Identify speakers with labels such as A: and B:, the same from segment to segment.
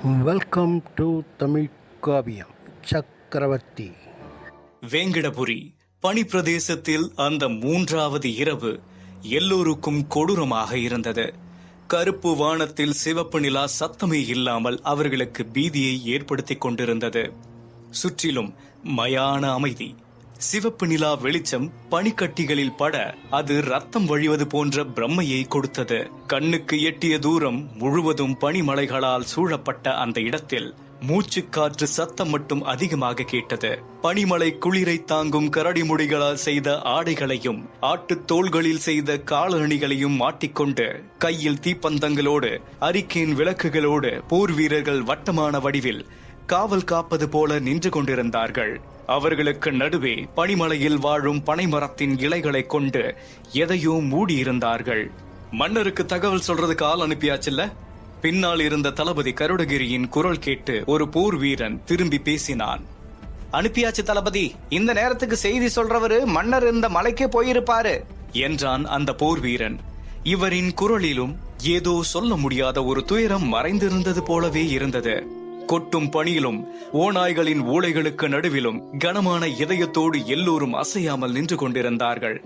A: Welcome to Tamil காவியம். சக்கரவர்த்தி.
B: வேங்கடபுரி பனி பிரதேசத்தில் அந்த மூன்றாவது இரவு எல்லோருக்கும் கொடூரமாக இருந்தது. கருப்பு வானத்தில் சிவப்பு நிலா சத்தமே இல்லாமல் அவர்களுக்கு பீதியை ஏற்படுத்திக் கொண்டிருந்தது. சுற்றிலும் மயான அமைதி. சிவப்பு நிலா வெளிச்சம் பனிக்கட்டிகளில் பட அது ரத்தம் வழிவது போன்ற பிரம்மையை கொடுத்தது. கண்ணுக்கு எட்டிய தூரம் முழுவதும் பனிமலைகளால் சூழப்பட்ட அந்த இடத்தில் மூச்சு காற்று சத்தம் மட்டும் அதிகமாக கேட்டது. பனிமலை குளிரை தாங்கும் கரடி முடிகளால் செய்த ஆடைகளையும் ஆட்டுத் தோள்களில் செய்த காலணிகளையும் மாட்டிக்கொண்டு கையில் தீப்பந்தங்களோடு அரிக்கேன் விளக்குகளோடு போர் வீரர்கள் வட்டமான வடிவில் காவல் காப்பது போல நின்று கொண்டிருந்தார்கள். அவர்களுக்கு நடுவே பனிமலையில் வாழும் பனைமரத்தின் இலைகளை கொண்டு எதையோ மூடியிருந்தார்கள். மன்னருக்கு தகவல் சொல்றதுக்கு ஆள் அனுப்பியாச்சுல்ல? பின்னால் இருந்த தளபதி கருடகிரியின் குரல் கேட்டு ஒரு போர் வீரன் திரும்பி பேசினான்.
C: அனுப்பியாச்சு தளபதி. இந்த நேரத்துக்கு செய்தி சொல்றவரு மன்னர் இந்த மலைக்கே போயிருப்பாரு
B: என்றான் அந்த போர் வீரன். இவரின் குரலிலும் ஏதோ சொல்ல முடியாத ஒரு துயரம் மறைந்திருந்தது போலவே இருந்தது. கொட்டும் பணியிலும் ஓநாய்களின் ஊளைகளுக்கு நடுவிலும் கனமான இதயத்தோடு எல்லோரும் அசையாமல் நின்று கொண்டிருந்தார்கள்.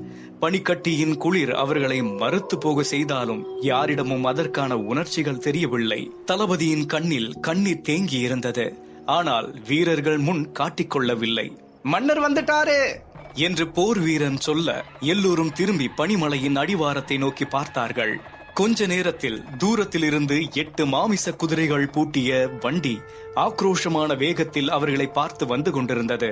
B: பனிக்கட்டியின் குளிர் அவர்களை மறுத்து போக செய்தாலும் யாரிடமும் அதற்கான உணர்ச்சிகள் தெரியவில்லை. தளபதியின் கண்ணில் கண்ணீர் தேங்கி இருந்தது. ஆனால் வீரர்கள் முன் காட்டிக்கொள்ளவில்லை.
C: மன்னர் வந்துட்டாரு
B: என்று போர் வீரன் சொல்ல எல்லோரும் திரும்பி பனிமலையின் அடிவாரத்தை நோக்கி பார்த்தார்கள். கொஞ்ச நேரத்தில் தூரத்தில் இருந்து 8 மாமிச குதிரைகள் பூட்டிய வண்டி ஆக்ரோஷமான வேகத்தில் அவர்களை பார்த்து வந்து கொண்டிருந்தது.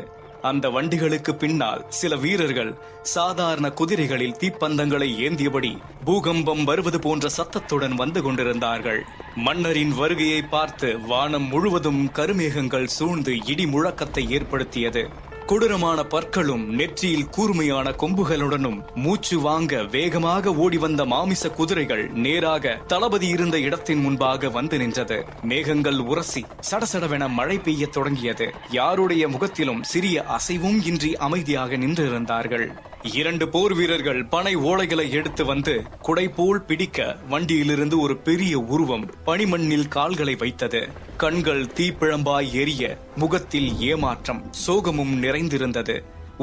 B: அந்த வண்டிகளுக்கு பின்னால் சில வீரர்கள் சாதாரண குதிரைகளில் தீப்பந்தங்களை ஏந்தியபடி பூகம்பம் வருவது போன்ற சத்தத்துடன் வந்து கொண்டிருந்தார்கள். மன்னரின் வருகையை பார்த்து வானம் முழுவதும் கருமேகங்கள் சூழ்ந்து இடி முழக்கத்தை ஏற்படுத்தியது. கொடூரமான பற்களும் நெற்றியில் கூர்மையான கொம்புகளுடனும் மூச்சு வாங்க வேகமாக ஓடி வந்த மாமிச குதிரைகள் நேராக தளபதி இருந்த இடத்தின் முன்பாக வந்து நின்றது. மேகங்கள் உரசி சடசடவென மழை பெய்ய தொடங்கியது. யாருடைய முகத்திலும் சிறிய அசைவும் இன்றி அமைதியாக நின்றிருந்தார்கள். 2 போர் வீரர்கள் பனை ஓலைகளை எடுத்து வந்து குடை போல் பிடிக்க வண்டியிலிருந்து ஒரு பெரிய உருவம் பனிமண்ணில் கால்களை வைத்தது. கண்கள் தீப்பிழம்பாய் எரிய, முகத்தில் ஏமாற்றம் சோகமும் நிறைந்திருந்தது.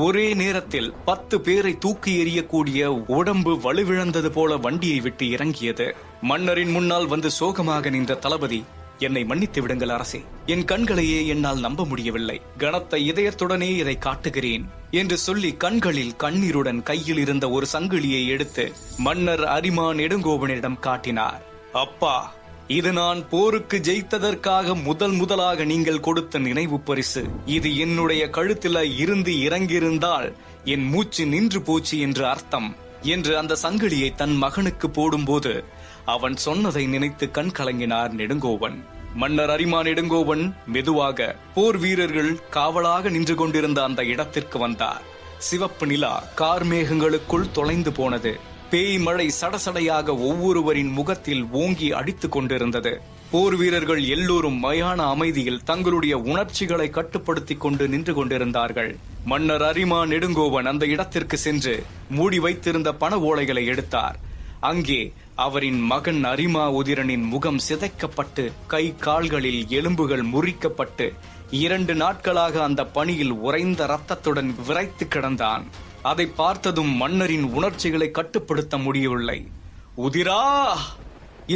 B: ஒரே நேரத்தில் 10 பேரை தூக்கி எறியக்கூடிய உடம்பு வலுவிழந்தது போல வண்டியை விட்டு இறங்கியது. மன்னரின் முன்னால் வந்து சோகமாக நின்ற தளபதி, என்னை மன்னித்து விடுங்கள் அரசே, என் கண்களையே என்னால் நம்ப முடியவில்லை. கனத்த இதயத்துடனே இதை காட்டுகிறேன் என்று சொல்லி கண்களில் கண்ணீருடன் கையில் இருந்த ஒரு சங்கிலியை எடுத்து மன்னர் அரிமா நெடுங்கோவனிடம் காட்டினார். அப்பா, இது நான் போருக்கு ஜெயித்ததற்காக முதலாக நீங்கள் கொடுத்த நினைவு பரிசு. இது என்னுடைய கழுத்தில இருந்து இறங்கியிருந்தால் என் மூச்சு நின்று போச்சு என்று அர்த்தம் என்று அந்த சங்கிலியை தன் மகனுக்கு போடும்போது அவன் சொன்னதை நினைத்து கண் கலங்கினார் நெடுங்கோவன். மன்னர் அரிமா நெடுங்கோவன் மெதுவாக போர் வீரர்கள் காவலாக நின்று கொண்டிருந்த அந்த இடத்திற்கு வந்தார். சிவப்பு நிலா கார்மேகங்களுக்குள் தொலைந்து போனது. பேய் மழை சடசடையாக ஒவ்வொருவரின் முகத்தில் ஓங்கி அடித்துக் கொண்டிருந்தது. போர் வீரர்கள் எல்லோரும் மயான அமைதியில் தங்களுடைய உணர்ச்சிகளை கட்டுப்படுத்திக் கொண்டு நின்று கொண்டிருந்தார்கள். மன்னர் அரிமா நெடுங்கோவன் அந்த இடத்திற்கு சென்று மூடி வைத்திருந்த பண ஓலைகளை எடுத்தார். அங்கே அவரின் மகன் அரிமா உதிரனின் முகம் சிதைக்கப்பட்டு கை கால்களில் எலும்புகள் முறிக்கப்பட்டு 2 நாட்களாக அந்த பணியில் உறைந்த ரத்தத்துடன் விரைத்து கிடந்தான். அதை பார்த்ததும் மன்னரின் உணர்ச்சிகளை கட்டுப்படுத்த முடியவில்லை. உதிரா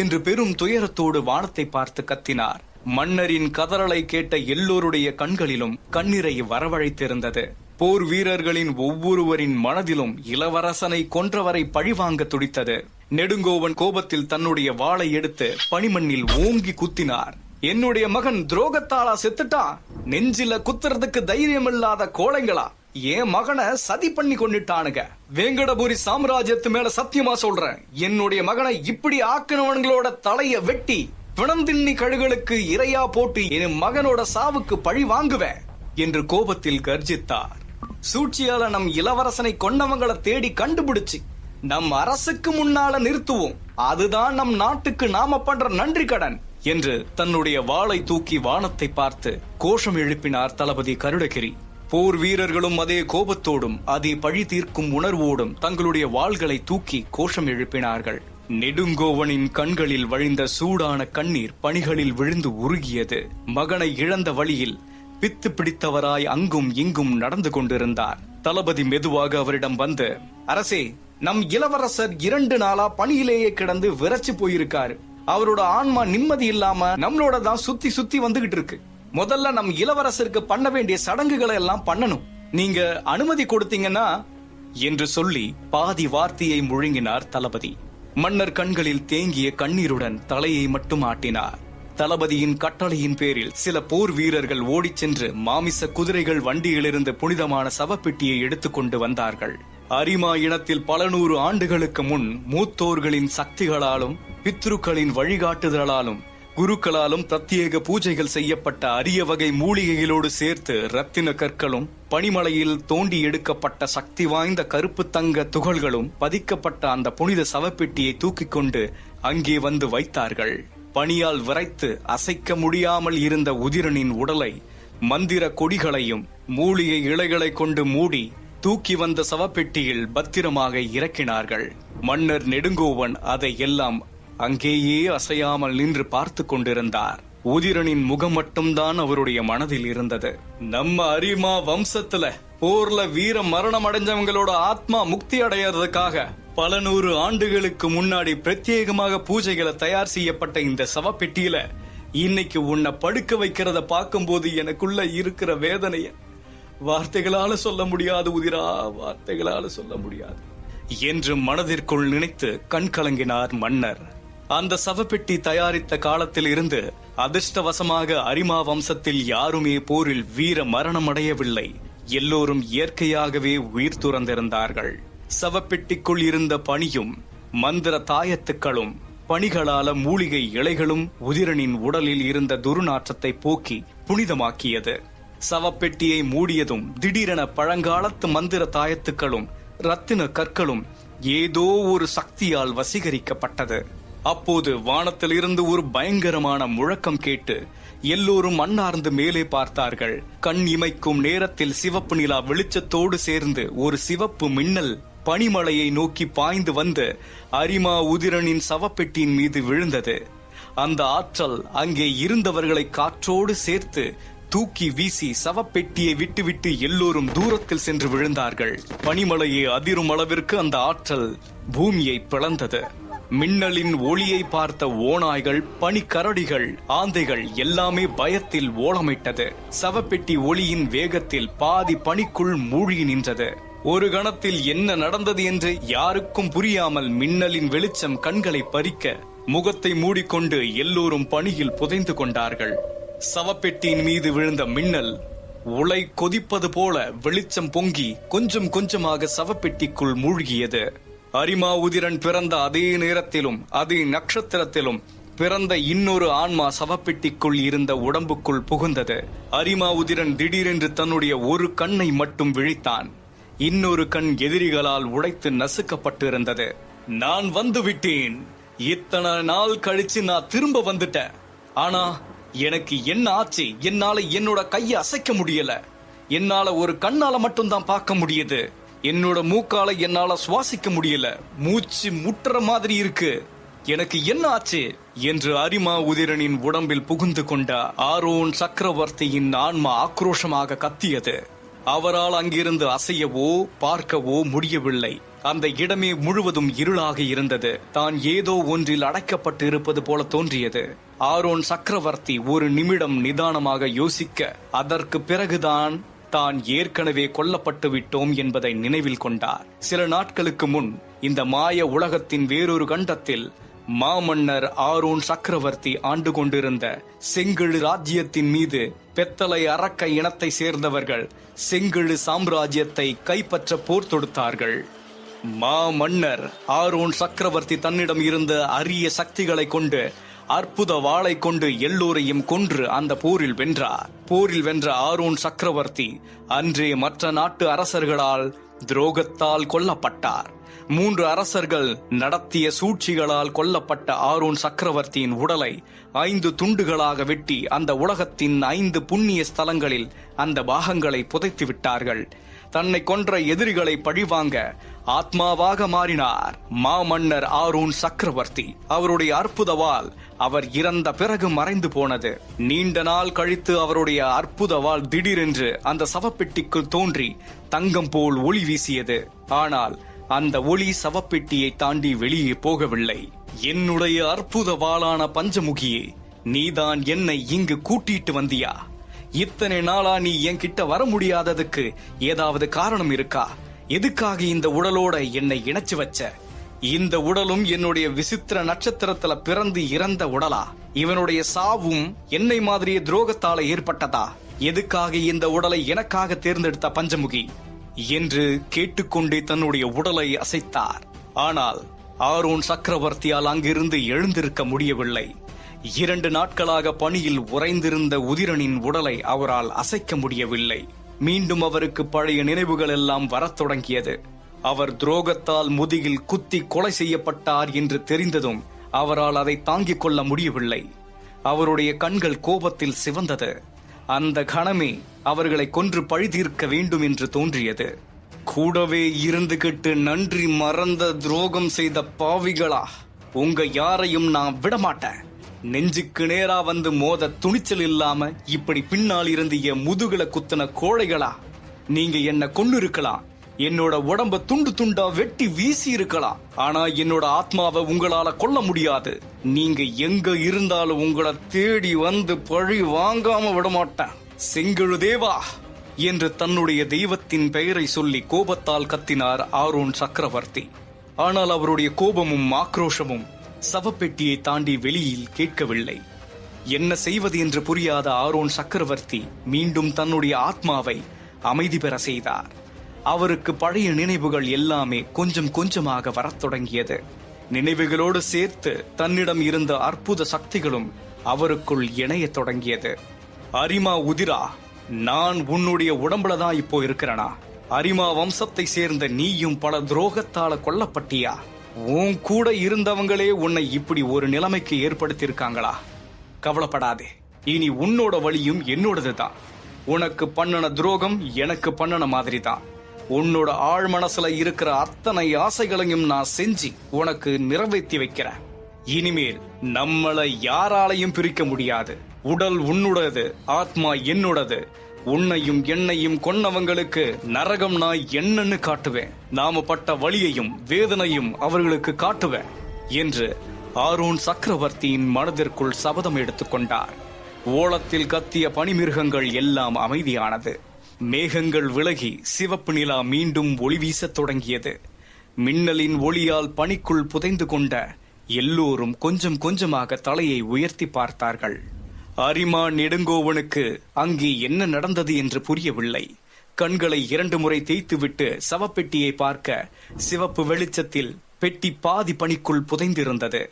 B: என்று பெரும் துயரத்தோடு வானத்தை பார்த்து கத்தினார். மன்னரின் கதறலை கேட்ட எல்லோருடைய கண்களிலும் கண்ணீரை வரவழைத்திருந்தது. போர் வீரர்களின் ஒவ்வொருவரின் மனதிலும் இளவரசனை கொன்றவரை பழிவாங்க துடித்தது. நெடுங்கோவன் கோபத்தில் தன்னுடைய வாளை எடுத்து பனிமண்ணில் ஓங்கி குத்தினார். என்னுடைய மகன் துரோகத்தாலா செத்துட்டான்? நெஞ்சில குத்துறதுக்கு தைரியம் இல்லாத கோழைங்களா என் மகனை சதி பண்ணி கொண்டுட்டானுங்க. வேங்கடபுரி சாம்ராஜ்யத்து மேல சத்தியமா சொல்றேன், என்னுடைய மகனை இப்படி ஆக்கினவன்களோட தலைய வெட்டி பிணந்தின்னி கழுகளுக்கு இரையா போட்டு என் மகனோட சாவுக்கு பழி வாங்குவேன் என்று கோபத்தில் கர்ஜித்தார். சூழ்ச்சியால நம் இளவரசனை கொண்டவங்களை தேடி கண்டுபிடிச்சு நம் அரசுக்கு முன்னால நிறுத்துவோம். அதுதான் நம் நாட்டுக்கு நாம பண்ற நன்றி கடன் என்று தன்னுடைய வாளை தூக்கி வானத்தை பார்த்து கோஷம் எழுப்பினார் தளபதி கருடகிரி. போர் வீரர்களும் அதே கோபத்தோடும் அதே பழி தீர்க்கும் உணர்வோடும் தங்களுடைய வாள்களை தூக்கி கோஷம் எழுப்பினார்கள். நெடுங்கோவனின் கண்களில் வழிந்த சூடான கண்ணீர் பணிகளில் விழுந்து உருகியது. மகனை இழந்த வழியில் பித்து பிடித்தவராய் அங்கும் இங்கும் நடந்து கொண்டிருந்தார். தளபதி மெதுவாக அவரிடம் வந்து,
C: அரசே, நம் இளவரசர் 2 நாளா பணியிலேயே கிடந்து விரைச்சு போயிருக்காரு. அவரோட ஆன்மா நிம்மதி இல்லாம நம்மளோட தான் சுத்தி சுத்தி வந்துகிட்டு இருக்கு. முதல்ல நம் இளவரசருக்கு பண்ண வேண்டிய சடங்குகளை எல்லாம் பண்ணணும். நீங்க அனுமதி கொடுத்தீங்கன்னா
B: என்று சொல்லி பாதி வார்த்தையை முழுங்கினார் தளபதி. மன்னர் கண்களில் தேங்கிய கண்ணீருடன் தலையை மட்டும் ஆட்டினார். தளபதியின் கட்டளையின் பேரில் சில போர் வீரர்கள் ஓடிச் சென்று மாமிச குதிரைகள் வண்டியிலிருந்து புனிதமான சவப்பெட்டியை எடுத்துக்கொண்டு வந்தார்கள். அரிமா இனத்தில் பல 100 ஆண்டுகளுக்கு முன் மூத்தோர்களின் சக்திகளாலும் பித்ருக்களின் வழிகாட்டுதலாலும் குருக்களாலும் பிரத்யேக பூஜைகள் செய்யப்பட்ட அரிய வகை மூலிகைகளோடு சேர்த்து ரத்தின கற்களும் பனிமலையில் தோண்டி எடுக்கப்பட்ட சக்தி வாய்ந்த கருப்பு தங்க துகள்களும் பதிக்கப்பட்ட அந்த புனித சவப்பெட்டியை தூக்கிக் கொண்டு அங்கே வந்து வைத்தார்கள். பனியால் விரைத்து அசைக்க முடியாமல் இருந்த உதிரனின் உடலை மந்திர கொடிகளையும் மூலிகை இலைகளை கொண்டு மூடி தூக்கி வந்த சவப்பெட்டியில் பத்திரமாக இறக்கினார்கள். மன்னர் நெடுங்கோவன் அதை எல்லாம் அங்கேயே அசையாமல் நின்று பார்த்து கொண்டிருந்தார். உதிரனின் முகம் மட்டும்தான் அவருடைய மனதில் இருந்தது. நம்ம அரிமா வம்சத்துல போர்ல வீர மரணம் அடைஞ்சவங்களோட ஆத்மா முக்தி அடையறதுக்காக பல 100 ஆண்டுகளுக்கு முன்னாடி பிரத்யேகமாக பூஜைகளை தயார் செய்யப்பட்ட இந்த சவப்பெட்டியில இன்னைக்கு உன்னை படுக்க வைக்கிறத பார்க்கும்போது எனக்குள்ள இருக்கிற வேதனைய வார்த்தைகளால சொல்ல முடியாது உதிரா, வார்த்தைகளால சொல்ல முடியாது என்று மனதிற்குள் நினைத்து கண் கலங்கினார் மன்னர். அந்த சவப்பெட்டி தயாரித்த காலத்தில் இருந்து அதிர்ஷ்டவசமாக அரிமா வம்சத்தில் யாருமே போரில் வீர மரணம் அடையவில்லை. எல்லோரும் இயற்கையாகவே உயிர் துறந்திருந்தார்கள். சவப்பெட்டிக்குள் இருந்த பனியும் மந்திர தாயத்துக்களும் பணிகளால மூலிகை இலைகளும் உதிரனின் உடலில் இருந்த துர்நாற்றத்தை போக்கி புனிதமாக்கியது. சவப்பெட்டியை மூடியதும் திடீரென பழங்காலத்து மந்திர தாயத்துக்களும் ரத்தின கற்களும் ஏதோ ஒரு சக்தியால் வசீகரிக்கப்பட்டது. அப்போது வானத்திலிருந்து ஒரு பயங்கரமான முழக்கம் கேட்டு எல்லோரும் அண்ணார்ந்து மேலே பார்த்தார்கள். கண் இமைக்கும் நேரத்தில் சிவப்பு நிலா வெளிச்சத்தோடு சேர்ந்து ஒரு சிவப்பு மின்னல் பனிமலையை நோக்கி பாய்ந்து வந்து அரிமா உதிரனின் சவப்பெட்டியின் மீது விழுந்தது. அந்த ஆற்றல் அங்கே இருந்தவர்களை காற்றோடு சேர்த்து தூக்கி வீசி சவப்பெட்டியை விட்டுவிட்டு எல்லோரும் தூரத்தில் சென்று விழுந்தார்கள். பனிமலையை அதிரும் அளவிற்கு அந்த ஆற்றல் பூமியை பிளந்தது. மின்னலின் ஒளியை பார்த்த ஓநாய்கள், பனிக்கரடிகள், ஆந்தைகள் எல்லாமே பயத்தில் ஓலமிட்டது. சவப்பெட்டி ஒளியின் வேகத்தில் பாதி பனிக்குள் மூழ்கி நின்றது. ஒரு கணத்தில் என்ன நடந்தது என்று யாருக்கும் புரியாமல் மின்னலின் வெளிச்சம் கண்களை பறிக்க முகத்தை மூடிக்கொண்டு எல்லோரும் பனியில் புதைந்து கொண்டார்கள். சவப்பெட்டியின் மீது விழுந்த மின்னல் உலை கொதிப்பது போல வெளிச்சம் பொங்கி கொஞ்சம் கொஞ்சமாக சவப்பெட்டிக்குள் மூழ்கியது. அரிமா உதிரன் பிறந்த அதே நேரத்திலும் அதே நட்சத்திரத்திலும் பிறந்த இன்னொரு ஆன்மா சவப்பெட்டிக்குள் இருந்த உடம்புக்குள் புகுந்தது. அரிமா உதிரன் திடீரென்று தன்னுடைய ஒரு கண்ணை மட்டும் விழித்தான். இன்னொரு கண் எதிரிகளால் உடைத்து நசுக்கப்பட்டிருந்தது. நான் வந்து விட்டேன், இத்தனை நாள் கழிச்சு நான் திரும்ப வந்துட்டேன். ஆனா எனக்கு என்ன ஆச்சு? என்னால என்னோட கையை அசைக்க முடியல. என்னால ஒரு கண்ணால மட்டும்தான் பார்க்க முடியுது. என்னோட மூக்கால என்னால சுவாசிக்க முடியல. மூச்சு முட்டுற மாதிரி இருக்கு. எனக்கு என்ன ஆச்சு என்று அரிமா உதிரனின் உடம்பில் புகுந்து கொண்ட ஆரோன் சக்கரவர்த்தியின் ஆன்மா ஆக்ரோஷமாக கத்தியது. அவரால் அங்கிருந்து அசையவோ பார்க்கவோ முடியவில்லை. அந்த இடமே முழுவதும் இருளாக இருந்தது. தான் ஏதோ ஒன்றில் அடைக்கப்பட்டு இருப்பது போல தோன்றியது. ஆரோன் சக்கரவர்த்தி ஒரு நிமிடம் நிதானமாக யோசிக்க, அதற்கு பிறகுதான் தான் ஏற்கனவே கொல்லப்பட்டு விட்டோம் என்பதை நினைவில் கொண்டார். சில நாட்களுக்கு முன் இந்த மாய உலகத்தின் வேறொரு கண்டத்தில் மாமன்னர் ஆரோன் சக்கரவர்த்தி ஆண்டு கொண்டிருந்த செங்கிழு ராஜ்யத்தின் மீது பெத்தலை அரக்க இனத்தை சேர்ந்தவர்கள் செங்கிழு சாம்ராஜ்யத்தை கைப்பற்ற போர் தொடுத்தார்கள். மாமன்னர் ஆரோன் சக்கரவர்த்தி தன்னிடம் இருந்த அரிய சக்திகளை கொண்டு அற்புத வாளை கொண்டு எல்லோரையும் கொன்று அந்த போரில் வென்றார். போரில் வென்ற ஆரோன் சக்கரவர்த்தி அன்றே மற்ற நாட்டு அரசர்களால் துரோகத்தால் கொல்லப்பட்டார். 3 அரசர்கள் நடத்திய சூழ்ச்சிகளால் கொல்லப்பட்ட ஆரோன் சக்கரவர்த்தியின் உடலை 5 துண்டுகளாக வெட்டி அந்த உலகத்தின் 5 புண்ணிய ஸ்தலங்களில் அந்த பாகங்களை புதைத்து விட்டார்கள்.
C: தன்னை கொன்ற எதிரிகளை பழிவாங்க ஆத்மாவாக மாறினார் மாமன்னர் ஆரூன் சக்கரவர்த்தி. அவருடைய அற்புத வாள் அவர் இறந்த பிறகு மறைந்து போனது. நீண்ட நாள் கழித்து அவருடைய அற்புத வாள் திடீரென்று அந்த சவப்பெட்டிக்குள் தோன்றி தங்கம் போல் ஒளி வீசியது. ஆனால் அந்த ஒளி சவப்பெட்டியை தாண்டி வெளியே போகவில்லை. என்னுடைய அற்புத வாளான பஞ்சமுகியே, நீதான் என்னை இங்கு கூட்டிட்டு வந்தியா? இத்தனை நாளா நீ என்கிட்ட வர முடியாததுக்கு ஏதாவது காரணம் இருக்கா? எதுக்காக இந்த உடலோட என்னை இணைச்சு வச்ச? இந்த உடலும் என்னுடைய விசித்திர நட்சத்திரத்துல பிறந்து இறந்த உடலா? இவனுடைய சாவும் என்னை மாதிரியே துரோகத்தால ஏற்பட்டதா? எதுக்காக இந்த உடலை எனக்காக தேர்ந்தெடுத்த பஞ்சமுகி என்று கேட்டுக்கொண்டே தன்னுடைய உடலை அசைத்தார். ஆனால் ஆரோன் சக்கரவர்த்தியால் அங்கிருந்து எழுந்திருக்க முடியவில்லை. 2 நாட்களாக பணியில் உறைந்திருந்த உதிரனின் உடலை அவரால் அசைக்க முடியவில்லை. மீண்டும் அவருக்கு பழைய நினைவுகள் எல்லாம் வரத் தொடங்கியது. அவர் துரோகத்தால் முதுகில் குத்தி கொலை செய்யப்பட்டார் என்று தெரிந்ததும் அவரால் அதை தாங்கிக் கொள்ள முடியவில்லை. அவருடைய கண்கள் கோபத்தில் சிவந்தது. அந்த கணமே அவர்களை கொன்று பழி தீர்க்க வேண்டும் என்று தோன்றியது. கூடவே இருந்துகிட்டு நன்றி மறந்த துரோகம் செய்த பாவிகளா, உங்க யாரையும் நான் விடமாட்டேன். நெஞ்சுக்கு நேரா வந்து மோத துணிச்சல் இல்லாம இப்படி பின்னால் இருந்து என் முதுகுல குத்தின கோழைகளா, நீங்க என்ன கொண்டு இருக்கலாம், என்னோட உடம்ப துண்டு துண்டா வெட்டி வீசி இருக்கலாம். ஆனா என்னோட ஆத்மாவை உங்களால கொல்ல முடியாது. நீங்க எங்க இருந்தாலும் உங்களை தேடி வந்து பழி வாங்காம விடமாட்டேன். செங்கழு தேவா என்று தன்னுடைய தெய்வத்தின் பெயரை சொல்லி கோபத்தால் கத்தினார் ஆரோன் சக்கரவர்த்தி. ஆனால் அவருடைய கோபமும் ஆக்ரோஷமும் சவப்பெட்டியை தாண்டி வெளியில் கேட்கவில்லை. என்ன செய்வது என்று புரியாத ஆரோன் சக்கரவர்த்தி மீண்டும் தன்னுடைய ஆத்மாவை அமைதி பெற செய்தார். அவருக்கு பழைய நினைவுகள் எல்லாமே கொஞ்சம் கொஞ்சமாக வரத் தொடங்கியது. நினைவுகளோடு சேர்த்து தன்னிடம் இருந்த அற்புத சக்திகளும் அவருக்குள் இணையத் தொடங்கியது. அரிமா உதிரா, நான் உன்னுடைய உடம்புல தான் இப்போ இருக்கிறனா? அரிமா வம்சத்தை சேர்ந்த நீயும் பல துரோகத்தால கொல்லப்பட்டியா? உன் கூட இருந்தவங்களே உன்னை இப்படி ஒரு நிலைமைக்கு ஏற்படுத்தியிருக்காங்களா? கவலைப்படாதே, இனி உன்னோட வழியும் என்னோடதுதான். உனக்கு பண்ணன துரோகம் எனக்கு பண்ணன மாதிரி தான். உன்னோட ஆழ் மனசுல இருக்கிற அத்தனை ஆசைகளையும் நான் செஞ்சு உனக்கு நிறைவேற்றி வைக்கிறேன். இனிமேல் நம்மளை யாராலையும் பிரிக்க முடியாது. உடல் உன்னுடையது, ஆத்மா என்னோடது. உன்னையும் என்னையும் கொன்னவங்களுக்கு நரகம் நான் என்னன்னு காட்டுவேன். நாம பட்ட வலியையும் வேதனையும் அவர்களுக்கு காட்டுவேன் என்று ஆரோன் சக்கரவர்த்தியின் மனதிற்குள் சபதம் எடுத்துக்கொண்டார். ஓலத்தில் கத்திய பனிமிருகங்கள் எல்லாம் அமைதியானது. மேகங்கள் விலகி சிவப்பு நிலா மீண்டும் ஒளி வீசத் தொடங்கியது. மின்னலின் ஒளியால் பனிக்குள் புதைந்து கொண்ட எல்லோரும் கொஞ்சம் கொஞ்சமாக தலையை உயர்த்தி பார்த்தார்கள். அரிமா நெடுங்கோவனுக்கு அங்கே என்ன நடந்தது என்று புரியவில்லை. கண்களை 2 முறை தேய்த்துவிட்டு சவப்பெட்டியை பார்க்க சிவப்பு வெளிச்சத்தில் பெட்டி பாதி பனிக்குள் புதைந்திருந்தது.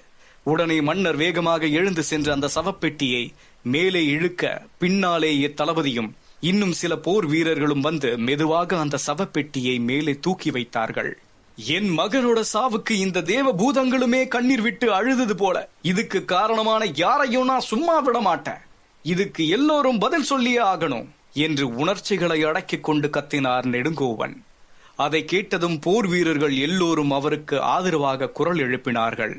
C: உடனே மன்னர் வேகமாக எழுந்து சென்று அந்த சவப்பெட்டியை மேலே இழுக்க பின்னாலேயே தளபதியும் இன்னும் சில போர் வீரர்களும் வந்து மெதுவாக அந்த சவப்பெட்டியை மேலே தூக்கி வைத்தார்கள். என் மகனோட சாவுக்கு இந்த தேவ பூதங்களுமே கண்ணீர் விட்டு அழுதது போல, இதுக்கு காரணமான யாரையும் நான் சும்மா விட மாட்டேன். இதுக்கு எல்லோரும் பதில் சொல்லியே ஆகணும் என்று உணர்ச்சிகளை அடக்கிக் கொண்டு கத்தினார் நெடுங்கோவன். அதை கேட்டதும் போர் வீரர்கள் எல்லோரும் அவருக்கு ஆதரவாக குரல் எழுப்பினார்கள்.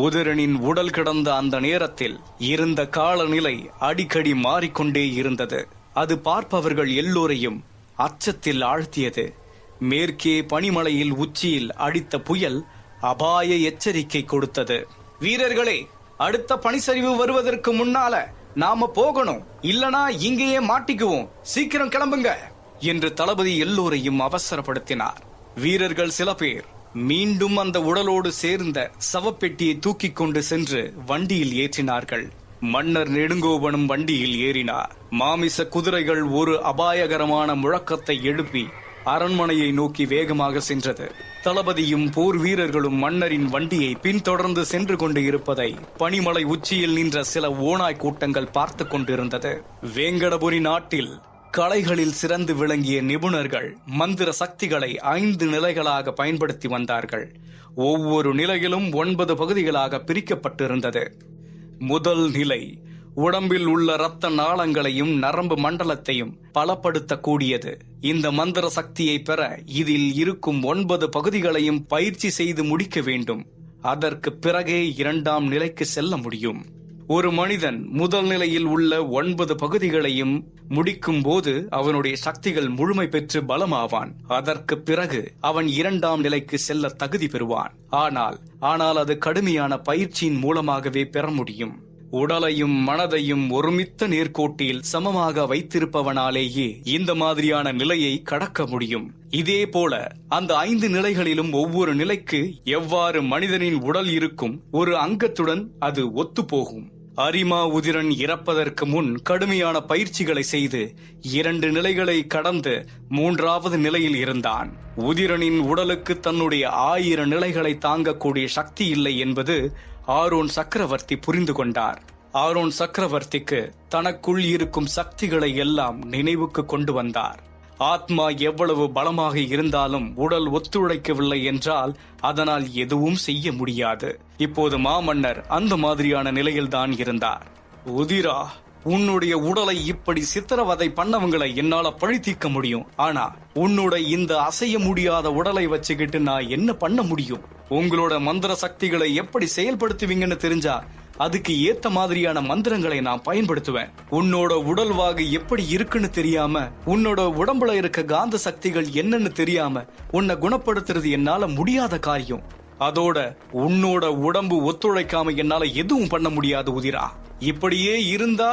C: உதிரனின் உடல் கிடந்த அந்த நேரத்தில் இருந்த காலநிலை அடிக்கடி மாறிக்கொண்டே இருந்தது. அது பார்ப்பவர்கள் எல்லோரையும் அச்சத்தில் ஆழ்த்தியது. மேற்கே பனிமலையில் உச்சியில் அடித்த புயல் அபாய எச்சரிக்கை கொடுத்தது. வீரர்களே, அடுத்த பனிச்சரிவு வருவதற்கு முன்னால நாம போகணும், இல்லனா இங்கேயே மாட்டிக்குவோம். சீக்கிரம் கிளம்புங்க என்று தளபதி எல்லோரையும் அவசரப்படுத்தினார். வீரர்கள் சில பேர் மீண்டும் அந்த உடலோடு சேர்ந்த சவப்பெட்டியை தூக்கிக் கொண்டு சென்று வண்டியில் ஏற்றினார்கள். மன்னர் நெடுங்கோவனும் வண்டியில் ஏறினார். மாமிச குதிரைகள் ஒரு அபாயகரமான முழக்கத்தை எழுப்பி அரண்மனையை நோக்கி வேகமாக சென்றது. தளபதியும் போர் வீரர்களும் மன்னரின் வண்டியை பின்தொடர்ந்து சென்று கொண்டு இருப்பதை பனிமலை உச்சியில் நின்ற சில ஓநாய் கூட்டங்கள் பார்த்து கொண்டிருந்தது. வேங்கடபுரி நாட்டில் கலைகளில் சிறந்து விளங்கிய நிபுணர்கள் மந்திர சக்திகளை 5 நிலைகளாக பயன்படுத்தி வந்தார்கள். ஒவ்வொரு நிலையிலும் 9 பகுதிகளாக பிரிக்கப்பட்டிருந்தது. முதல் நிலை உடம்பில் உள்ள இரத்த நாளங்களையும் நரம்பு மண்டலத்தையும் பலப்படுத்தக்கூடியது. இந்த மந்திர சக்தியை பெற இதில் இருக்கும் 9 பகுதிகளையும் பயிற்சி செய்து முடிக்க வேண்டும். அதற்கு பிறகே 2ஆம் நிலைக்கு செல்ல முடியும். ஒரு மனிதன் முதல் நிலையில் உள்ள 9 பகுதிகளையும் முடிக்கும் போது அவனுடைய சக்திகள் முழுமை பெற்று பலமாவான். அதற்கு பிறகு அவன் 2ஆம் நிலைக்கு செல்ல தகுதி பெறுவான். ஆனால் அது கடுமையான பயிற்சியின் மூலமாகவே பெற முடியும். உடலையும் மனதையும் ஒருமித்த நேர்கோட்டில் சமமாக வைத்திருப்பவனாலேயே இந்த மாதிரியான நிலையை கடக்க முடியும். இதே போல அந்த 5 நிலைகளிலும் ஒவ்வொரு நிலைக்கு எவ்வாறு மனிதனின் உடல் இருக்கும் ஒரு அங்கத்துடன் அது ஒத்துப்போகும். அரிமா உதிரன் இறப்பதற்கு முன் கடுமையான பயிற்சிகளை செய்து 2 நிலைகளை கடந்து 3வது நிலையில் இருந்தான். உதிரனின் உடலுக்கு தன்னுடைய 1000 நிலைகளை தாங்கக்கூடிய சக்தி இல்லை என்பது ஆரோன் சக்கரவர்த்தி புரிந்து கொண்டார். ஆரோன் சக்கரவர்த்திக்கு தனக்குள் இருக்கும் சக்திகளை எல்லாம் நினைவுக்கு கொண்டு வந்தார். ஆத்மா எவ்வளவு பலமாக இருந்தாலும் உடல் ஒத்துழைக்கவில்லை என்றால் அதனால் எதுவும் செய்ய முடியாது. இப்போது மாமன்னர் அந்த மாதிரியான நிலையில்தான் இருந்தார். உதிரா, உன்னுடைய உடலை இப்படி சித்திரவதை பண்ணவங்களை என்னால பழி தீர்க்க முடியும். ஆனா உன்னோட இந்த அசைய முடியாத உடலை வச்சுக்கிட்டு நான் என்ன பண்ண முடியும்? உங்களோட மந்திர சக்திகளை எப்படி செயல்படுத்துவீங்கன்னு தெரிஞ்சா அதுக்கு ஏத்த மாதிரியான மந்திரங்களை நான் பயன்படுத்துவேன். உன்னோட உடல்வாகு எப்படி இருக்குன்னு தெரியாம, உன்னோட உடம்புல இருக்க காந்த சக்திகள் என்னன்னு தெரியாம உன்னை குணப்படுத்துறது என்னால முடியாத காரியம். அதோட உன்னோட உடம்பு ஒத்துழைக்காம என்னால எதுவும் பண்ண முடியாது உதிரா. இப்படியே இருந்தா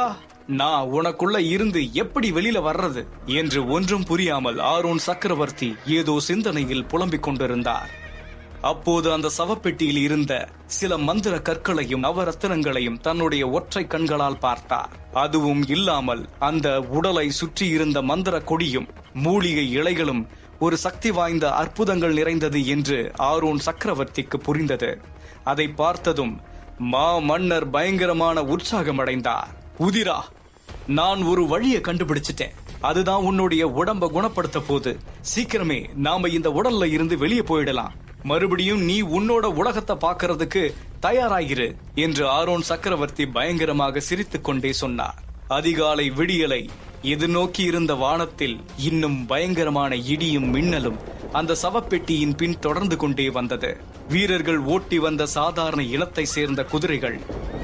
C: நான் உனக்குள்ள இருந்து எப்படி வெளியில வர்றது என்று ஒன்றும் புரியாமல் ஆரோன் சக்கரவர்த்தி ஏதோ சிந்தனையில் புலம்பிக் கொண்டிருந்தார். அப்போது அந்த சவப்பெட்டியில் இருந்த சில மந்திர கற்களையும் நவரத்தினங்களையும் தன்னுடைய ஒற்றை கண்களால் பார்த்தார். அதுவும் இல்லாமல் அந்த உடலை சுற்றி இருந்த மந்திர கொடியும் மூலிகை இலைகளும் ஒரு சக்தி வாய்ந்த அற்புதங்கள் நிறைந்தது என்று ஆரோன் சக்கரவர்த்திக்கு புரிந்தது. அதை பார்த்ததும் மன்னர் பயங்கரமான உற்சாகம் அடைந்தார். உதிரா, நான் ஒரு வழியை கண்டுபிடிச்சிட்டேன். அதுதான் உன்னுடைய உடம்ப குணப்படுத்த போது. சீக்கிரமே நாம இந்த உடல்ல இருந்து வெளியே போயிடலாம். மறுபடியும் நீ உன்னோட உலகத்தை பார்க்கறதுக்கு தயாராகிரு என்று ஆரோன் சக்கரவர்த்தி பயங்கரமாக சிரித்துக் கொண்டே சொன்னார். அதிகாலை விடியலை எதிர்நோக்கி இருந்த வானத்தில் இன்னும் பயங்கரமான இடியும் மின்னலும் அந்த சவப்பெட்டியின் பின் தொடர்ந்து கொண்டே வந்தது. வீரர்கள் ஓட்டி வந்த சாதாரண இனத்தை சேர்ந்த குதிரைகள்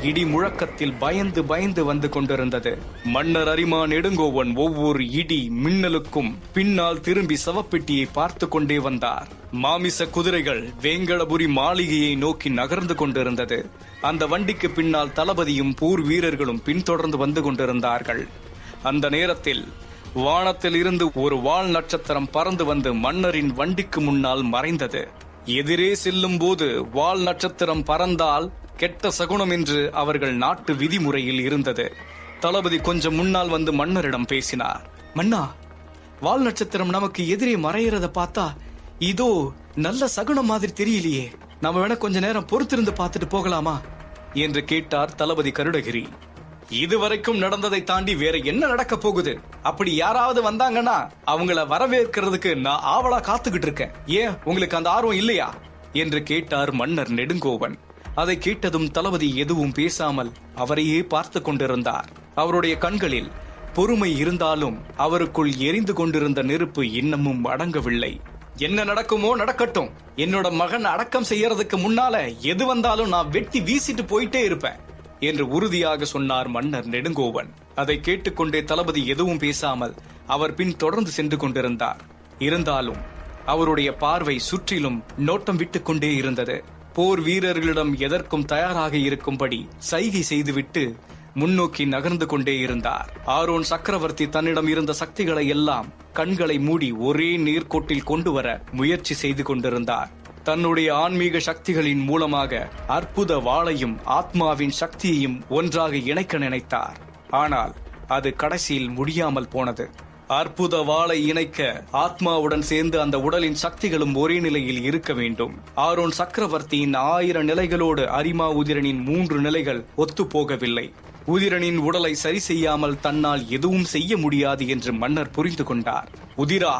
C: இடி முழக்கத்தில் பயந்து பயந்து வந்து கொண்டிருந்தது. மன்னர் அரிமா நெடுங்கோவன் ஒவ்வொரு இடி மின்னலுக்கும் பின்னால் திரும்பி சவப்பெட்டியை பார்த்து கொண்டே வந்தார். மாமிச குதிரைகள் வேங்கடபுரி மாளிகையை நோக்கி நகர்ந்து கொண்டிருந்தது. அந்த வண்டிக்கு பின்னால் தளபதியும் போர் வீரர்களும் பின்தொடர்ந்து வந்து கொண்டிருந்தார்கள். அந்த நேரத்தில் வானத்தில் இருந்து ஒரு வால் நட்சத்திரம் பறந்து வந்து மன்னரின் வண்டிக்கு முன்னால் மறைந்தது. எதிரே செல்லும் போது வால் நட்சத்திரம் பறந்தால் கெட்ட சகுனம் என்று அவர்கள் நாட்டு விதிமுறையில் இருந்தது. தளபதி கொஞ்சம் முன்னால் வந்து மன்னரிடம் பேசினார். மன்னா, வால் நட்சத்திரம் நமக்கு எதிரே மறையிறத பார்த்தா இதோ நல்ல சகுனம் மாதிரி தெரியலையே. நாம வேணா கொஞ்ச நேரம் பொறுத்திருந்து பார்த்துட்டு போகலாமா என்று கேட்டார் தளபதி கருடகிரி. இதுவரைக்கும் நடந்ததை தாண்டி வேற என்ன நடக்க போகுது? அப்படி யாராவது வந்தாங்கன்னா அவங்கள வரவேற்கிறதுக்கு நான் ஆவலா காத்துக்கிட்டு இருக்கேன். ஏன் உங்களுக்கு அந்த ஆர்வம் இல்லையா என்று கேட்டார் மன்னர் நெடுங்கோவன். அதை கேட்டதும் தளபதி எதுவும் பேசாமல் அவரையே பார்த்து கொண்டிருந்தார். அவருடைய கண்களில் பொறுமை இருந்தாலும் அவருக்குள் எரிந்து கொண்டிருந்த நெருப்பு இன்னமும் அடங்கவில்லை. என்ன நடக்குமோ நடக்கட்டும். என்னோட மகன் அடக்கம் செய்யறதுக்கு முன்னால எது வந்தாலும் நான் வெட்டி வீசிட்டு போயிட்டே இருப்பேன் என்று உறுதியாக சொன்னார் மன்னர் நெடுங்கோவன். அதை கேட்டுக்கொண்டே தளபதி எதுவும் பேசாமல் அவர் பின் தொடர்ந்து சென்று கொண்டிருந்தார். இருந்தாலும் அவருடைய பார்வை சுற்றிலும் நோட்டம் விட்டுக் கொண்டே இருந்தது. போர் வீரர்களிடம் எதற்கும் தயாராக இருக்கும்படி சைகை செய்துவிட்டு முன்னோக்கி நகர்ந்து கொண்டே இருந்தார். ஆரோன் சக்கரவர்த்தி தன்னிடம் இருந்த சக்திகளை எல்லாம் கண்களை மூடி ஒரே நேர்கோட்டில் கொண்டு வர முயற்சி செய்து கொண்டிருந்தார். தன்னுடைய ஆன்மீக சக்திகளின் மூலமாக அற்புத வாளையும் ஆத்மாவின் சக்தியையும் ஒன்றாக இணைக்க நினைத்தார். ஆனால் அது கடைசியில் முடியாமல் போனது. அற்புத வாளை இணைக்க ஆத்மாவுடன் சேர்ந்து அந்த உடலின் சக்திகளும் ஒரே நிலையில் இருக்க வேண்டும். ஆரோன் சக்கரவர்த்தியின் 1000 நிலைகளோடு அரிமா உதிரனின் 3 நிலைகள் ஒத்துப்போகவில்லை. உதிரனின் உடலை சரி செய்யாமல் தன்னால் எதுவும் செய்ய முடியாது என்று மன்னர் புரிந்து கொண்டார். உதிரா,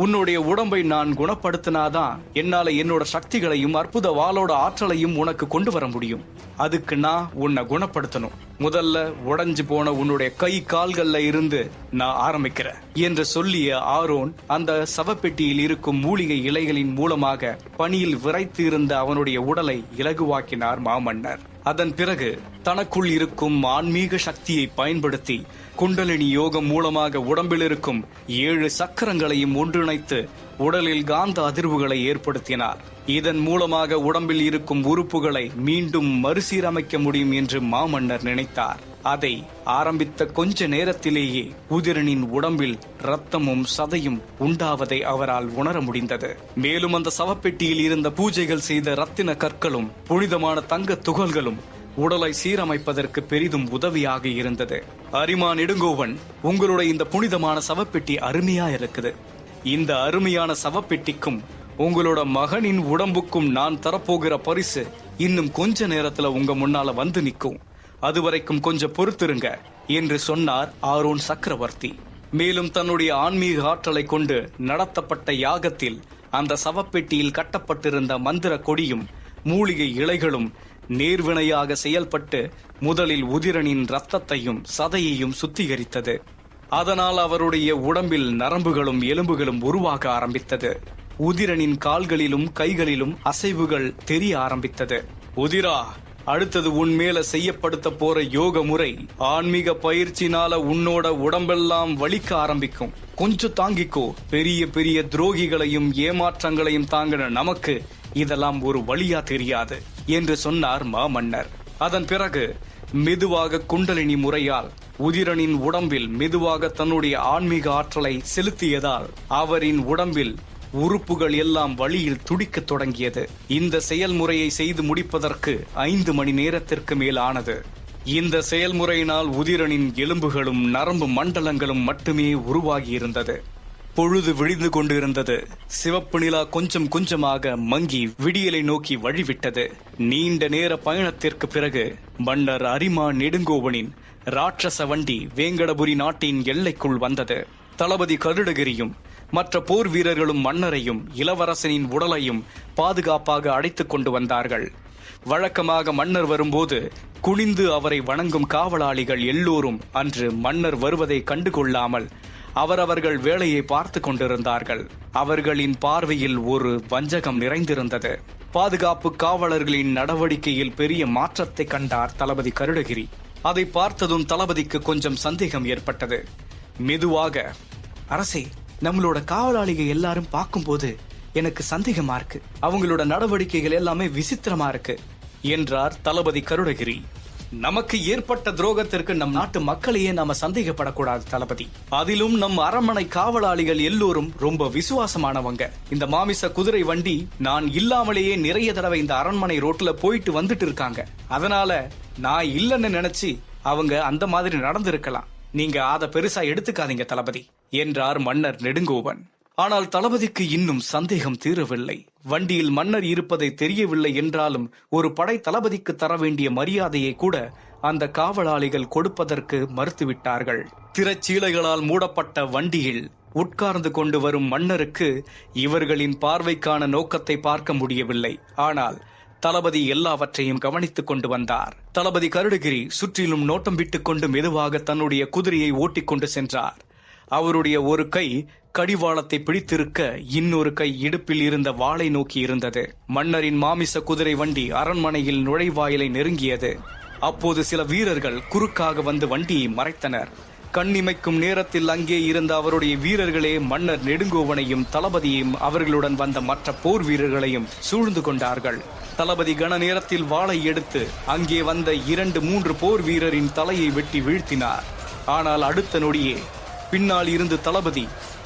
C: உன்னுடைய உடம்பை நான் குணப்படுத்தினாதான் என்னால என்னோட சக்திகளையும் அற்புத வாளோட ஆற்றலையும் உனக்கு கொண்டு வர முடியும். அதுக்கு நான் உன்னை குணப்படுத்தணும். முதல்ல உடைஞ்சு போன உன்னுடைய கை கால்கள்ல இருந்து நான் ஆரம்பிக்கிறேன் என்று சொல்லிய ஆரோன் அந்த சவப்பெட்டியில் இருக்கும் மூலிகை இலைகளின் மூலமாக பனியில் விரைத்து இருந்த அவனுடைய உடலை இலகுவாக்கினார் மாமன்னர். அதன் பிறகு தனக்குள் இருக்கும் ஆன்மீக சக்தியை பயன்படுத்தி குண்டலினி யோகம் மூலமாக உடம்பில் இருக்கும் 7 சக்கரங்களையும் ஒன்றிணைத்து உடலில் காந்த அதிர்வுகளை ஏற்படுத்தினார். இதன் மூலமாக உடம்பில் இருக்கும் உறுப்புகளை மீண்டும் மறுசீரமைக்க முடியும் என்று மாமன்னர் நினைத்தார். அதை ஆரம்பித்த கொஞ்ச நேரத்திலேயே உதிரனின் உடம்பில் இரத்தமும் சதையும் உண்டாவதை அவரால் உணர முடிந்தது. மேலும் அந்த சவப்பெட்டியில் இருந்த பூஜைகள் செய்த ரத்தின கற்களும் புனிதமான தங்க துகள்களும் உடலை சீரமைப்பதற்கு பெரிதும் உதவியாக இருந்தது. அரிமா நெடுங்கோவன், உங்களுடைய இந்த புனிதமான சவப்பெட்டி அருமையா இருக்குது. இந்த அருமையான சவப்பெட்டிக்கும் உங்களோட மகனின் உடம்புக்கும் நான் தரப்போகிற பரிசு இன்னும் கொஞ்ச நேரத்துல உங்க முன்னால வந்து நிற்கும். அதுவரைக்கும் கொஞ்சம் பொறுத்திருங்க என்று சொன்னார் ஆரோன் சக்கரவர்த்தி. மேலும் தன்னுடைய ஆன்மீக ஆற்றலை கொண்டு நடத்தப்பட்ட யாகத்தில் அந்த சவப்பெட்டியில் கட்டப்பட்டிருந்த மந்திர கொடியும் மூலிகை இலைகளும் நேர்வினையாக செயல்பட்டு முதலில் உதிரனின் இரத்தத்தையும் சதையையும் சுத்திகரித்தது. அதனால் அவருடைய உடம்பில் நரம்புகளும் எலும்புகளும் உருவாக ஆரம்பித்தது. உதிரனின் கால்களிலும் கைகளிலும் அசைவுகள் தெரிய ஆரம்பித்தது. உதிரா, அடுத்தது உன் மேல செய்யப்படுத்த போற யோக முறை ஆன்மீக பயிற்சினால உன்னோட உடம்பெல்லாம் வலிக்க ஆரம்பிக்கும். கொஞ்சம் தாங்கிக்கோ. பெரிய பெரிய துரோகிகளையும் ஏமாற்றங்களையும் தாங்கின நமக்கு இதெல்லாம் ஒரு வழியா தெரியாது என்று சொன்னார் மாமன்னர். அதன் பிறகு மெதுவாக குண்டலினி முறையால் உதிரனின் உடம்பில் மெதுவாக தன்னுடைய ஆன்மீக ஆற்றலை செலுத்தியதால் அவரின் உடம்பில் உறுப்புகள் எல்லாம் வழியில் துடிக்க தொடங்கியது. இந்த செயல்முறையை செய்து முடிப்பதற்கு 5 மணி நேரத்திற்கு மேல் ஆனது. இந்த செயல்முறையினால் உதிரனின் எலும்புகளும் நரம்பு மண்டலங்களும் மட்டுமே உருவாகியிருந்தது. பொழுது விழிந்து கொண்டிருந்தது. சிவப்பு நிலா கொஞ்சம் கொஞ்சமாக மங்கி விடியலை நோக்கி வழிவிட்டது. நீண்ட நேர பயணத்திற்கு பிறகு மன்னர் அரிமா நெடுங்கோவனின் ராட்சச வண்டி வேங்கடபுரி நாட்டின் எல்லைக்குள் வந்தது. தளபதி கருடகிரியும் மற்ற போர் வீரர்களும் மன்னரையும் இளவரசனின் உடலையும் பாதுகாப்பாக அழைத்துக் கொண்டு வந்தார்கள். வழக்கமாக மன்னர் வரும்போது குனிந்து அவரை வணங்கும் காவலாளிகள் எல்லோரும் அன்று மன்னர் வருவதை கண்டுகொள்ளாமல் அவரவர்கள் வேலையை பார்த்து கொண்டிருந்தார்கள். அவர்களின் பார்வையில் ஒரு வஞ்சகம் நிறைந்திருந்தது. பாதுகாப்பு காவலர்களின் நடவடிக்கையில் பெரிய மாற்றத்தை கண்டார் தளபதி கருடகிரி. அதை பார்த்ததும் தளபதிக்கு கொஞ்சம் சந்தேகம் ஏற்பட்டது. மெதுவாக, அரசே, நம்மளோட காவலாளிகள் எல்லாரும் பார்க்கும்போது எனக்கு சந்தேகமா இருக்கு. அவங்களோட நடவடிக்கைகள் எல்லாமே விசித்திரமா இருக்கு என்றார் தளபதி கருடகிரி. நமக்கு ஏற்பட்ட துரோகத்திற்கு நம் நாட்டு மக்களையே நாம சந்தேகப்படக்கூடாது தளபதி. அதிலும் நம் அரண்மனை காவலாளிகள் எல்லோரும் ரொம்ப விசுவாசமானவங்க. இந்த மாமிச குதிரை வண்டி நான் இல்லாமலேயே நிறைய தடவை இந்த அரண்மனை ரோட்ல போயிட்டு வந்துட்டு இருக்காங்க. அதனால நான் இல்லைன்னு நினைச்சு அவங்க அந்த மாதிரி நடந்திருக்கலாம். நீங்க அத பெருசா எடுத்துக்காதீங்க தளபதி என்றார் மன்னர் நெடுங்கோவன். ஆனால் தளபதிக்கு இன்னும் சந்தேகம் தீரவில்லை. வண்டியில் மன்னர் இருப்பதை தெரியவில்லை என்றாலும் ஒரு படை தளபதிக்கு தர வேண்டிய மரியாதையை கூட அந்த காவலாளிகள் கொடுப்பதற்கு மறுத்துவிட்டார்கள். திரைச்சீலைகளால் மூடப்பட்ட வண்டியில் உட்கார்ந்து கொண்டு வரும் மன்னருக்கு இவர்களின் பார்வைக்கான நோக்கத்தை பார்க்க முடியவில்லை. ஆனால் தளபதி எல்லாவற்றையும் கவனித்துக் கொண்டு வந்தார். தளபதி கருடகிரி சுற்றிலும் நோட்டம் விட்டுக் கொண்டு மெதுவாக தன்னுடைய குதிரையை ஓட்டிக்கொண்டு சென்றார். அவருடைய ஒரு கை கடிவாளத்தை பிடித்திருக்க இன்னொரு கை இடுப்பில் இருந்த வாளை நோக்கி இருந்தது. மன்னரின் மாமிச குதிரை வண்டி அரண்மனையில் நுழைவாயிலை நெருங்கியது. அப்போது சில வீரர்கள் குறுக்காக வந்து வண்டியை மறைத்தனர். கண்ணிமைக்கும் நேரத்தில் அங்கே இருந்த அவருடைய வீரர்களே மன்னர் நெடுங்கோவனையும் தளபதியையும் அவர்களுடன் வந்த மற்ற போர் வீரர்களையும் சூழ்ந்து கொண்டார்கள். தளபதி கன நேரத்தில் வாளை எடுத்து அங்கே வந்த 2-3 போர் வீரரின் தலையை வெட்டி வீழ்த்தினார். ஆனால் அடுத்த நொடியே பின்னால் இருந்து தளபதி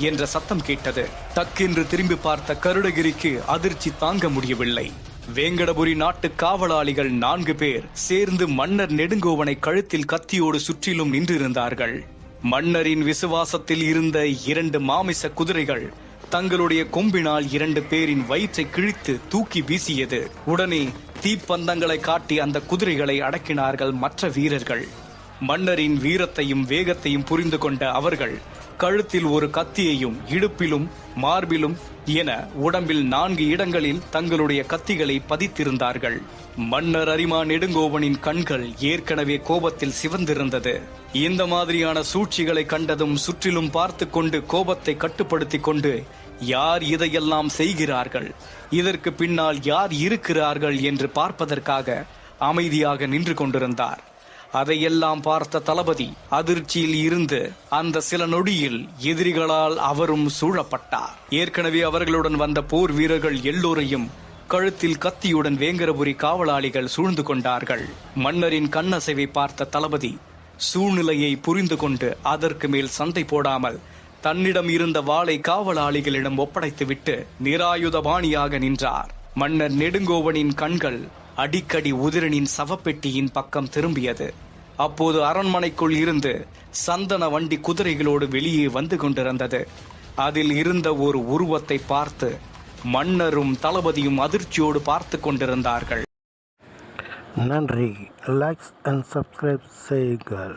C: என்ற சத்தம் கேட்டது. டக்கென்று திரும்பி பார்த்த கருடகிரிக்கு அதிர்ச்சி தாங்க முடியவில்லை. வேங்கடபுரி நாட்டு காவலாளிகள் 4 பேர் சேர்ந்து மன்னர் நெடுங்கோவனை கழுத்தில் கத்தியோடு சுற்றிலும் நின்றிருந்தார்கள். மன்னரின் விசுவாசத்தில் இருந்த 2 மாமிச குதிரைகள் தங்களுடைய கொம்பினால் 2 பேரின் வயிற்றை கிழித்து தூக்கி வீசியது. உடனே தீப்பந்தங்களை காட்டி அந்த குதிரைகளை அடக்கினார்கள் மற்ற வீரர்கள்.
B: மன்னரின் வீரத்தையும் வேகத்தையும் புரிந்து கொண்ட அவர்கள் கழுத்தில் ஒரு கத்தியையும் இடுப்பிலும் மார்பிலும் என உடம்பில் 4 இடங்களில் தங்களுடைய கத்திகளை பதித்திருந்தார்கள். மன்னர் அரிமா நெடுங்கோவனின் கண்கள் ஏற்கனவே கோபத்தில் சிவந்திருந்தது. இந்த மாதிரியான சூழ்ச்சிகளை கண்டதும் சுற்றிலும் பார்த்து கொண்டு கோபத்தை கட்டுப்படுத்திக் கொண்டு யார் இதையெல்லாம் செய்கிறார்கள், இதற்கு பின்னால் யார் இருக்கிறார்கள் என்று பார்ப்பதற்காக அமைதியாக நின்று கொண்டிருந்தார். அதையெல்லாம் பார்த்த தளபதி அதிர்ச்சியில் இருந்து அந்த சில நொடியில் எதிரிகளால் அவரும் சூழப்பட்டார். ஏற்கனவே அவர்களுடன் வந்த போர் வீரர்கள் எல்லோரையும் கழுத்தில் கத்தியுடன் வேங்கரபுரி காவலாளிகள் சூழ்ந்து கொண்டார்கள். மன்னரின் கண்ணசைவை பார்த்த தளபதி சூழ்நிலையை புரிந்து கொண்டு அதற்கு மேல் சண்டை போடாமல் தன்னிடம் இருந்த வாளை காவலாளிகளிடம் ஒப்படைத்துவிட்டு நிராயுதபாணியாக நின்றார். மன்னர் நெடுங்கோவனின் கண்கள் அடிக்கடி உதிரனின் சவப்பெட்டியின் பக்கம் திரும்பியது. அப்போது அரண்மனைக்குள் இருந்து சந்தன வண்டி குதிரைகளோடு வெளியே வந்து கொண்டிருந்தது. அதில் இருந்த ஒரு உருவத்தை பார்த்து மன்னரும் தளபதியும் அதிர்ச்சியோடு பார்த்து கொண்டிருந்தார்கள்.
A: நன்றி. லைக்ஸ் அண்ட் சப்ஸ்கிரைப் செய்யுங்கள்.